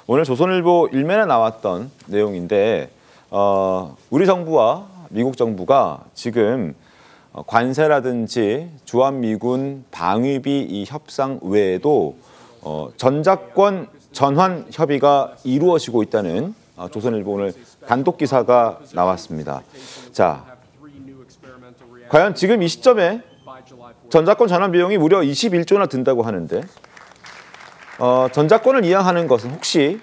오늘 조선일보 1면에 나왔던 내용인데 우리 정부와 미국 정부가 지금 관세라든지 주한미군 방위비 이 협상 외에도 전자권 전환 협의가 이루어지고 있다는 조선일보 오늘 단독 기사가 나왔습니다. 자, 과연 지금 이 시점에 전자권 전환 비용이 무려 21조나 든다고 하는데 전자권을 이양하는 것은 혹시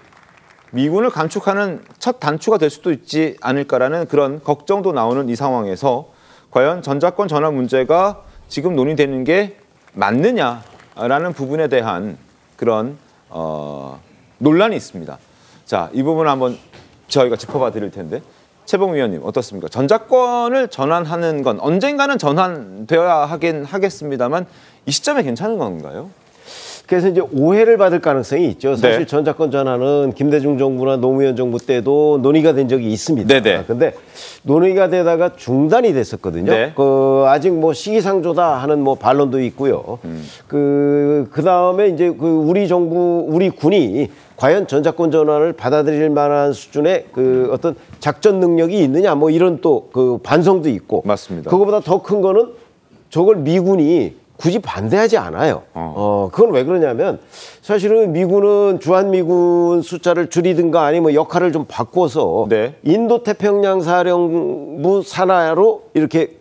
미군을 감축하는 첫 단추가 될 수도 있지 않을까라는 그런 걱정도 나오는 이 상황에서 과연 전자권 전환 문제가 지금 논의되는 게 맞느냐라는 부분에 대한 그런 논란이 있습니다. 자, 이 부분을 한번 저희가 짚어봐 드릴 텐데 최봉 위원님 어떻습니까? 전자권을 전환하는 건 언젠가는 전환되어야 하긴 하겠습니다만 이 시점에 괜찮은 건가요? 그래서 이제 오해를 받을 가능성이 있죠. 사실 네. 전자권 전환은 김대중 정부나 노무현 정부 때도 논의가 된 적이 있습니다. 네네. 근데 논의가 되다가 중단이 됐었거든요. 네. 아직 뭐 시기상조다 하는 뭐 반론도 있고요. 그 다음에 이제 우리 정부, 우리 군이 과연 전자권 전환을 받아들일 만한 수준의 어떤 작전 능력이 있느냐 뭐 이런 또 반성도 있고. 맞습니다. 그거보다 더 큰 거는 저걸 미군이 굳이 반대하지 않아요. 그건 왜 그러냐면 사실은 미군은 주한미군 숫자를 줄이든가 아니면 역할을 좀 바꿔서 네. 인도태평양 사령부 산하로 이렇게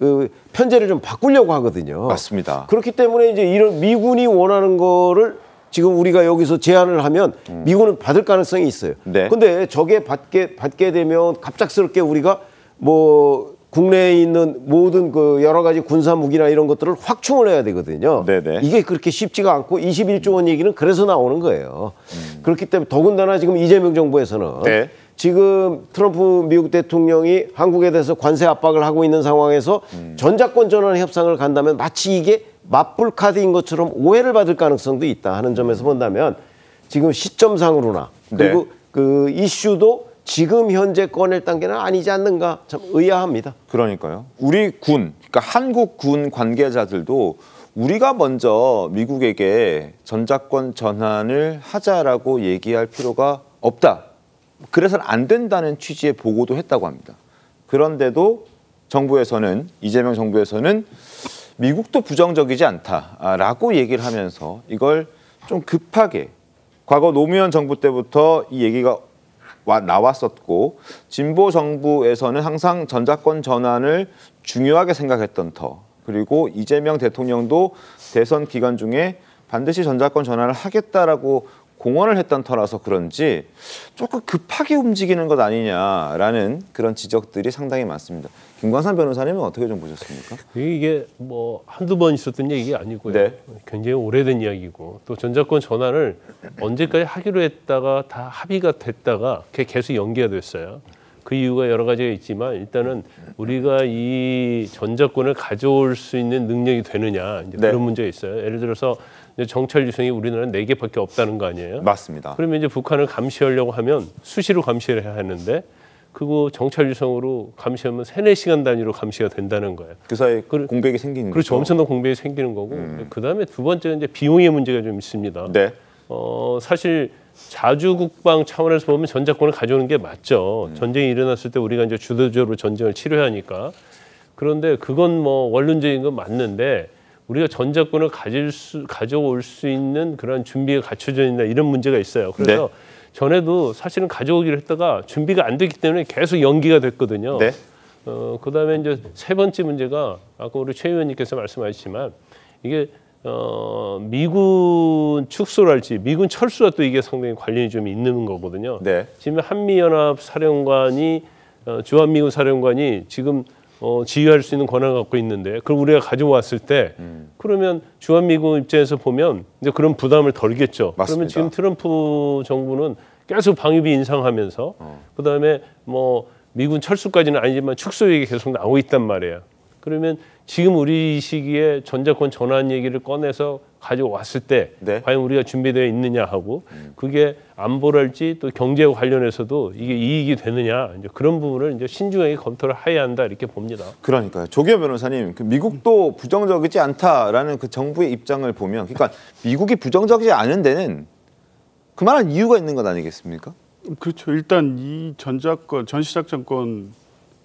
편제를 좀 바꾸려고 하거든요. 맞습니다. 그렇기 때문에 이제 이런 미군이 원하는 거를 지금 우리가 여기서 제안을 하면 미군은 받을 가능성이 있어요. 네. 근데 저게 받게 되면 갑작스럽게 우리가 뭐 국내에 있는 모든 여러 가지 군사 무기나 이런 것들을 확충을 해야 되거든요. 네네. 이게 그렇게 쉽지가 않고 21조 원 얘기는 그래서 나오는 거예요. 그렇기 때문에 더군다나 지금 이재명 정부에서는 네. 지금 트럼프 미국 대통령이 한국에 대해서 관세 압박을 하고 있는 상황에서 전자권 전환 협상을 간다면 마치 이게 맞불 카드인 것처럼 오해를 받을 가능성도 있다 하는 점에서 본다면 지금 시점상으로나 그리고 그 이슈도 지금 현재 꺼낼 단계는 아니지 않는가 참 의아합니다. 그러니까요. 우리 군, 그러니까 한국 군 관계자들도 우리가 먼저 미국에게 전자권 전환을 하자라고 얘기할 필요가 없다. 그래서는 안 된다는 취지의 보고도 했다고 합니다. 그런데도 정부에서는 이재명 정부에서는 미국도 부정적이지 않다라고 얘기를 하면서 이걸 좀 급하게 과거 노무현 정부 때부터 이 얘기가 나왔었고 진보 정부에서는 항상 전자권 전환을 중요하게 생각했던 터 그리고 이재명 대통령도 대선 기간 중에 반드시 전자권 전환을 하겠다라고 공언을 했던 터라서 그런지 조금 급하게 움직이는 것 아니냐라는 그런 지적들이 상당히 많습니다. 김광산 변호사님은 어떻게 좀 보셨습니까? 이게 뭐 한두 번 있었던 얘기가 아니고요. 네. 굉장히 오래된 이야기고 또 전자권 전환을 언제까지 하기로 했다가 다 합의가 됐다가 그게 계속 연기가 됐어요. 그 이유가 여러 가지가 있지만 일단은 우리가 이 전자권을 가져올 수 있는 능력이 되느냐 이제 그런 문제가 있어요. 예를 들어서 정찰 유성이 우리나라는 4개밖에 없다는 거 아니에요? 맞습니다. 그러면 이제 북한을 감시하려고 하면 수시로 감시를 해야 하는데 그거 정찰 유성으로 감시하면 3-4시간 단위로 감시가 된다는 거예요. 그 사이에 공백이 생기는 그렇죠. 거죠. 엄청난 공백이 생기는 거고 그다음에 두 번째는 이제 비용의 문제가 좀 있습니다. 네. 사실 자주국방 차원에서 보면 전자권을 가져오는 게 맞죠. 전쟁이 일어났을 때 우리가 이제 주도적으로 전쟁을 치료하니까. 그런데 그건 뭐 원론적인 건 맞는데 우리가 전자권을 가져올 수 있는 그런 준비가 갖춰져 있나 이런 문제가 있어요. 그래서 전에도 사실은 가져오기로 했다가 준비가 안 됐기 때문에 계속 연기가 됐거든요. 네. 그다음에 이제 세 번째 문제가 아까 우리 최 의원님께서 말씀하셨지만 이게 미군 축소랄지 미군 철수와 또 이게 상당히 관련이 좀 있는 거거든요. 네. 지금 한미연합 사령관이 주한미군 사령관이 지금 지휘할 수 있는 권한을 갖고 있는데 그걸 우리가 가져왔을 때 그러면 주한미군 입장에서 보면 이제 그런 부담을 덜겠죠. 맞습니다. 그러면 지금 트럼프 정부는 계속 방위비 인상하면서 그다음에 뭐 미군 철수까지는 아니지만 축소 얘기 계속 나오고 있단 말이에요. 그러면 지금 우리 시기에 전자권 전환 얘기를 꺼내서 가져왔을 때 과연 우리가 준비되어 있느냐 하고 그게 안보랄지 또 경제와 관련해서도 이게 이익이 되느냐 이제 그런 부분을 이제 신중하게 검토를 해야 한다 이렇게 봅니다. 그러니까요. 조기현 변호사님, 미국도 부정적이지 않다라는 그 정부의 입장을 보면, 그러니까 미국이 부정적이지 않은 데는 그만한 이유가 있는 것 아니겠습니까? 그렇죠. 일단 이 전시작전권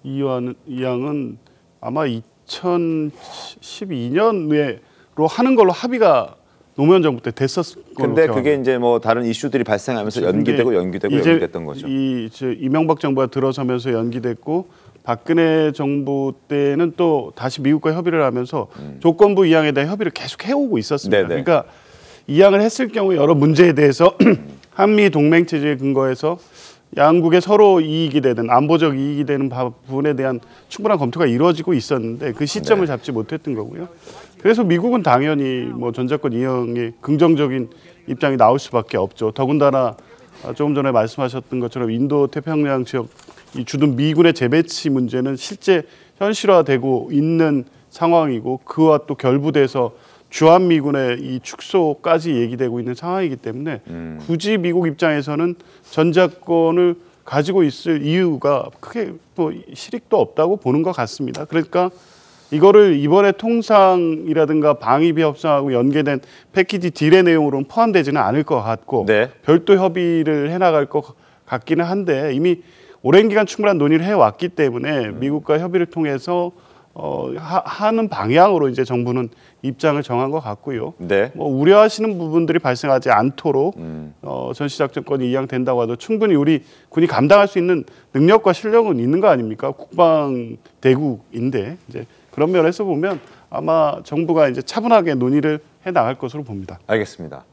이양은 아마 2012년으로 하는 걸로 합의가 노무현 정부 때 됐었을 걸로 근데 기억합니다. 그게 이제 뭐 다른 이슈들이 발생하면서 연기됐던 거죠. 이명박 정부가 들어서면서 연기됐고 박근혜 정부 때는 또 다시 미국과 협의를 하면서 조건부 이양에 대한 협의를 계속 해오고 있었습니다. 네네. 그러니까 이양을 했을 경우 여러 문제에 대해서 한미 동맹 체제에 근거해서 양국의 서로 이익이 되는 안보적 이익이 되는 부분에 대한 충분한 검토가 이루어지고 있었는데 그 시점을 잡지 못했던 거고요. 그래서 미국은 당연히 뭐 전작권 이양에 긍정적인 입장이 나올 수밖에 없죠. 더군다나 조금 전에 말씀하셨던 것처럼 인도 태평양 지역 이 주둔 미군의 재배치 문제는 실제 현실화되고 있는 상황이고 그와 또 결부돼서 주한미군의 이 축소까지 얘기되고 있는 상황이기 때문에 굳이 미국 입장에서는 전작권을 가지고 있을 이유가 크게 뭐 실익도 없다고 보는 것 같습니다. 그러니까 이거를 이번에 통상이라든가 방위비 협상하고 연계된 패키지 딜의 내용으로는 포함되지는 않을 것 같고 네. 별도 협의를 해나갈 것 같기는 한데 이미 오랜 기간 충분한 논의를 해왔기 때문에 미국과 협의를 통해서 하는 방향으로 이제 정부는 입장을 정한 것 같고요. 네. 뭐 우려하시는 부분들이 발생하지 않도록 전시작전권이 이양된다고 해도 충분히 우리 군이 감당할 수 있는 능력과 실력은 있는 거 아닙니까? 국방 대국인데 이제 그런 면에서 보면 아마 정부가 이제 차분하게 논의를 해 나갈 것으로 봅니다. 알겠습니다.